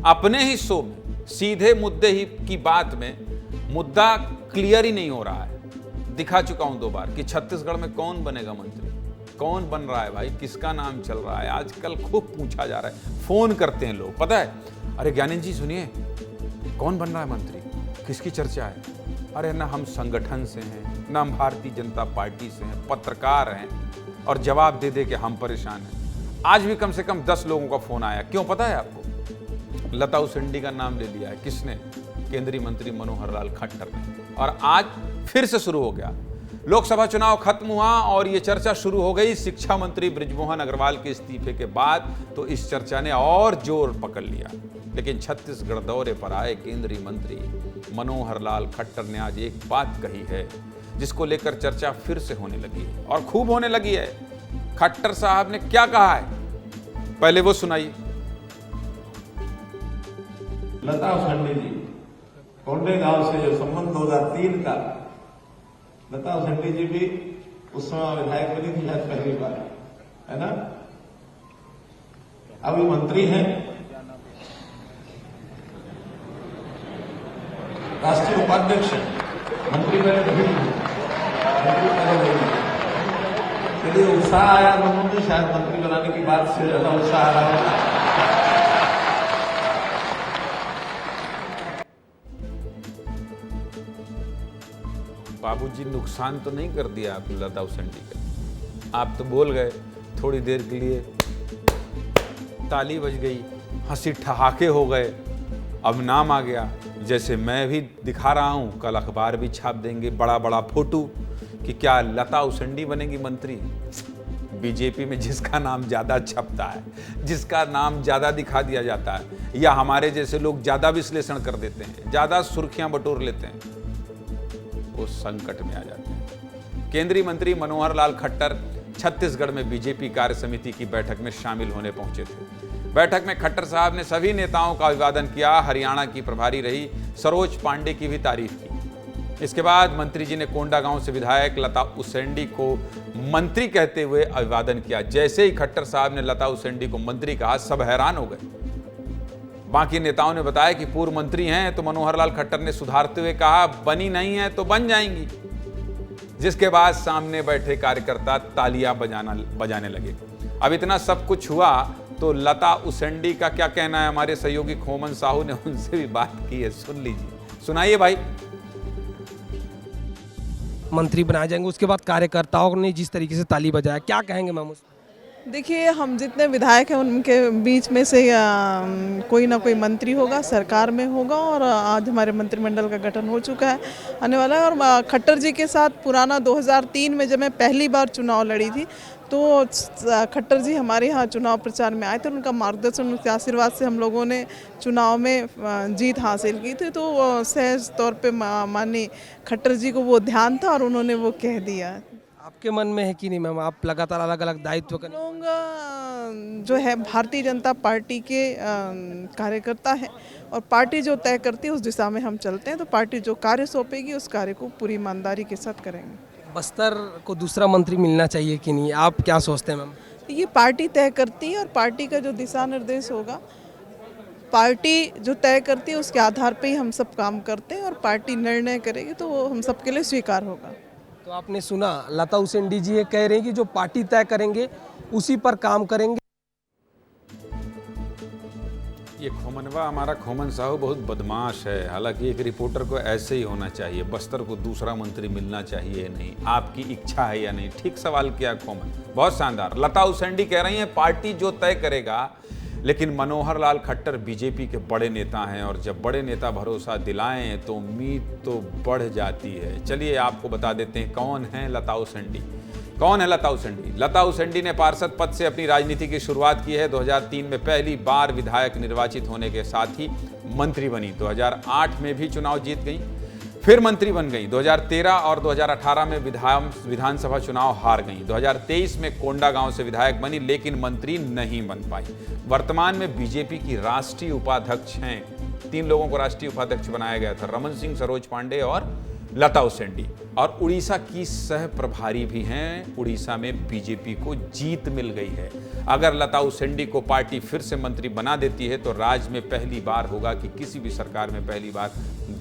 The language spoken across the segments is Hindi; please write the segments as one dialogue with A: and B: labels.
A: अपने ही शो में सीधे मुद्दे ही की बात में मुद्दा क्लियर ही नहीं हो रहा है। दिखा चुका हूं 2 बार कि छत्तीसगढ़ में कौन बनेगा मंत्री, कौन बन रहा है भाई, किसका नाम चल रहा है, आजकल खूब पूछा जा रहा है। फोन करते हैं लोग, पता है, अरे ज्ञानेंद्र जी सुनिए, कौन बन रहा है मंत्री, किसकी चर्चा है। अरे ना हम संगठन से हैं, ना हम भारतीय जनता पार्टी से हैं, पत्रकार हैं, और जवाब दे दे के हम परेशान हैं। आज भी कम से कम 10 लोगों का फोन आया। क्यों पता है आपको? लता उसेंडी का नाम ले लिया है। किसने? केंद्रीय मंत्री मनोहर लाल खट्टर ने। और आज फिर से शुरू हो गया। लोकसभा चुनाव खत्म हुआ और ये चर्चा शुरू हो गई शिक्षा मंत्री बृजमोहन अग्रवाल के इस्तीफे के बाद, तो इस चर्चा ने और जोर पकड़ लिया। लेकिन छत्तीसगढ़ दौरे पर आए केंद्रीय मंत्री मनोहर लाल खट्टर ने आज एक बात कही है जिसको लेकर चर्चा फिर से होने लगी है, और खूब होने लगी है। खट्टर साहब ने क्या कहा है, पहले वो सुनाइए।
B: लता उसेंडी जी कोंडेगांव से जो संबंध 2003 का, लता उसेंडी जी भी उस समय विधायक बनी थी, शायद पहली बार, है ना। अभी मंत्री हैं, राष्ट्रीय उपाध्यक्ष, मंत्री मैंने कभी मंत्री पहले नहीं। चलिए उत्साह आया लोगों में, शायद मंत्री बनाने की बात से ज्यादा उत्साह आ रहा है।
A: बाबूजी नुकसान तो नहीं कर दिया आप लता उसेंडी का? आप तो बोल गए, थोड़ी देर के लिए ताली बज गई, हंसी ठहाके हो गए, अब नाम आ गया। जैसे मैं भी दिखा रहा हूं, कल अखबार भी छाप देंगे बड़ा बड़ा फोटो कि क्या लता उसेंडी बनेगी मंत्री। बीजेपी में जिसका नाम ज्यादा छपता है, जिसका नाम ज्यादा दिखा दिया जाता है, या हमारे जैसे लोग ज्यादा विश्लेषण कर देते हैं, ज्यादा सुर्खियां बटोर लेते हैं, वो संकट में आ जाते हैं। केंद्रीय मंत्री मनोहर लाल खट्टर छत्तीसगढ़ में बीजेपी कार्य समिति की बैठक में शामिल होने पहुंचे थे। बैठक में खट्टर साहब ने सभी नेताओं का अभिवादन किया। हरियाणा की प्रभारी रही सरोज पांडे की भी तारीफ की। इसके बाद मंत्री जी ने कोंडागांव से विधायक लता उसेंडी को मंत्री कहते हुए अभिवादन किया। जैसे ही खट्टर साहब ने लता उसेंडी को मंत्री कहा, सब हैरान हो गए। बाकी नेताओं ने बताया कि पूर्व मंत्री हैं, तो मनोहर लाल खट्टर ने सुधारते हुए कहा, बनी नहीं है तो बन जाएंगी। जिसके बाद सामने बैठे कार्यकर्ता तालियां बजाने लगे। अब इतना सब कुछ हुआ तो लता उसेंडी का क्या कहना है, हमारे सहयोगी खोमन साहू ने उनसे भी बात की है, सुन लीजिए। सुनाइए भाई।
C: मंत्री बनाए जाएंगे, उसके बाद कार्यकर्ताओं ने जिस तरीके से ताली बजाया, क्या कहेंगे मैम?
D: देखिए, हम जितने विधायक हैं उनके बीच में से कोई ना कोई मंत्री होगा, सरकार में होगा, और आज हमारे मंत्रिमंडल का गठन हो चुका है, आने वाला है। और खट्टर जी के साथ पुराना 2003 में जब मैं पहली बार चुनाव लड़ी थी, तो खट्टर जी हमारे यहाँ चुनाव प्रचार में आए थे। उनका मार्गदर्शन, उनके आशीर्वाद से हम लोगों ने चुनाव में जीत हासिल की थी। तो सहज तौर पे माननीय खट्टर जी को वो ध्यान था और उन्होंने वो कह दिया।
C: आपके मन में है कि नहीं मैम? आप लगातार अलग अलग दायित्व कर,
D: लोग जो है भारतीय जनता पार्टी के कार्यकर्ता हैं, और पार्टी जो तय करती है उस दिशा में हम चलते हैं। तो पार्टी जो कार्य सौंपेगी उस कार्य को पूरी ईमानदारी के साथ करेंगे।
C: बस्तर को दूसरा मंत्री मिलना चाहिए कि नहीं, आप क्या सोचते हैं मैम?
D: ये पार्टी तय करती है, और पार्टी का जो दिशा निर्देश होगा, पार्टी जो तय करती है उसके आधार पे ही हम सब काम करते हैं, और पार्टी निर्णय करेगी तो वो हम सबके लिए स्वीकार होगा।
C: तो आपने सुना, लता उसेंडी जी ये कह रहे हैं कि जो पार्टी तय करेंगे उसी पर काम करेंगे।
A: ये खोमनवा हमारा खोमन साहू बहुत बदमाश है। हालांकि एक रिपोर्टर को ऐसे ही होना चाहिए, बस्तर को दूसरा मंत्री मिलना चाहिए नहीं, आपकी इच्छा है या नहीं। ठीक सवाल किया खोमन, बहुत शानदार। लता उसेंडी कह रही हैं पार्टी जो तय करेगा, लेकिन मनोहर लाल खट्टर बीजेपी के बड़े नेता हैं, और जब बड़े नेता भरोसा दिलाएं तो उम्मीद तो बढ़ जाती है। चलिए आपको बता देते हैं कौन है लता उसेंडी। कौन है लता उसेंडी? लता उसेंडी ने पार्षद पद से अपनी राजनीति की शुरुआत की है। 2003 में पहली बार विधायक निर्वाचित होने के साथ ही मंत्री बनी। 2008 में भी चुनाव जीत गई, फिर मंत्री बन गई। 2013 और 2018 में विधानसभा चुनाव हार गई। 2023 में कोंडागांव से विधायक बनी, लेकिन मंत्री नहीं बन पाई। वर्तमान में बीजेपी की राष्ट्रीय उपाध्यक्ष हैं। 3 लोगों को राष्ट्रीय उपाध्यक्ष बनाया गया था, रमन सिंह, सरोज पांडे और लता उसेंडी, और उड़ीसा की सह प्रभारी भी हैं। उड़ीसा में बीजेपी को जीत मिल गई है। अगर लता उसेंडी को पार्टी फिर से मंत्री बना देती है तो राज्य में पहली बार होगा कि किसी भी सरकार में पहली बार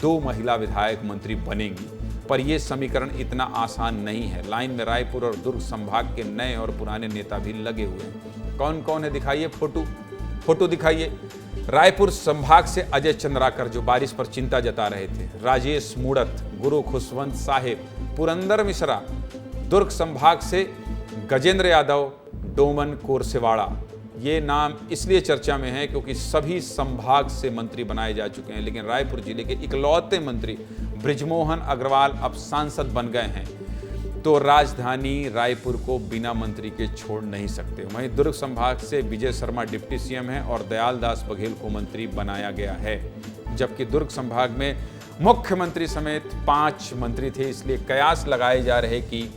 A: 2 महिला विधायक मंत्री बनेंगी। पर यह समीकरण इतना आसान नहीं है। लाइन में रायपुर और दुर्ग संभाग के नए और पुराने नेता भी लगे हुए हैं। कौन कौन है दिखाइए, फोटो दिखाइए। रायपुर संभाग से अजय चंद्राकर जो बारिश पर चिंता जता रहे थे, राजेश मूड़त, गुरु खुशवंत साहेब, पुरंदर मिश्रा। दुर्ग संभाग से गजेंद्र यादव, डोमन कोरसेवाड़ा। ये नाम इसलिए चर्चा में है क्योंकि सभी संभाग से मंत्री बनाए जा चुके हैं, लेकिन रायपुर जिले के इकलौते मंत्री बृजमोहन अग्रवाल अब सांसद बन गए हैं, तो राजधानी रायपुर को बिना मंत्री के छोड़ नहीं सकते। वहीं दुर्ग संभाग से विजय शर्मा डिप्टी सीएम हैं और दयाल दास बघेल को मंत्री बनाया गया है, जबकि दुर्ग संभाग में मुख्यमंत्री समेत 5 मंत्री थे। इसलिए कयास लगाए जा रहे कि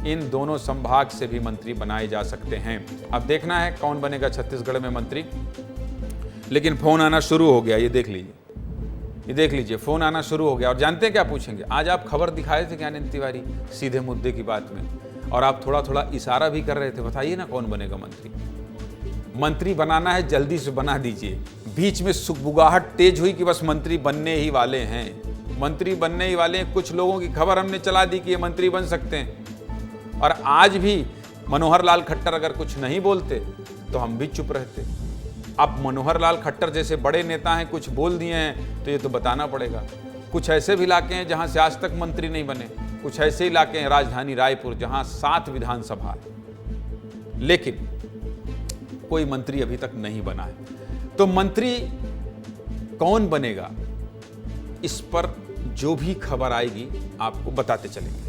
A: इन दोनों संभाग से भी मंत्री बनाए जा सकते हैं। अब देखना है कौन बनेगा छत्तीसगढ़ में मंत्री। लेकिन फोन आना शुरू हो गया, ये देख लीजिए फोन आना शुरू हो गया। और जानते हैं क्या पूछेंगे? आज आप खबर दिखाए थे ज्ञानेंद्र तिवारी सीधे मुद्दे की बात में, और आप थोड़ा थोड़ा इशारा भी कर रहे थे, बताइए ना कौन बनेगा मंत्री। मंत्री बनाना है जल्दी से बना दीजिए। बीच में सुगबुगाहट तेज हुई कि बस मंत्री बनने ही वाले हैं, मंत्री बनने ही वाले हैं। कुछ लोगों की खबर हमने चला दी कि ये मंत्री बन सकते हैं, और आज भी मनोहर लाल खट्टर अगर कुछ नहीं बोलते तो हम भी चुप रहते। अब मनोहर लाल खट्टर जैसे बड़े नेता हैं, कुछ बोल दिए हैं तो ये तो बताना पड़ेगा। कुछ ऐसे भी इलाके हैं जहां से आज तक मंत्री नहीं बने, कुछ ऐसे इलाके हैं राजधानी रायपुर जहां 7 विधानसभा है, लेकिन कोई मंत्री अभी तक नहीं बना है। तो मंत्री कौन बनेगा, इस पर जो भी खबर आएगी आपको बताते चलेंगे।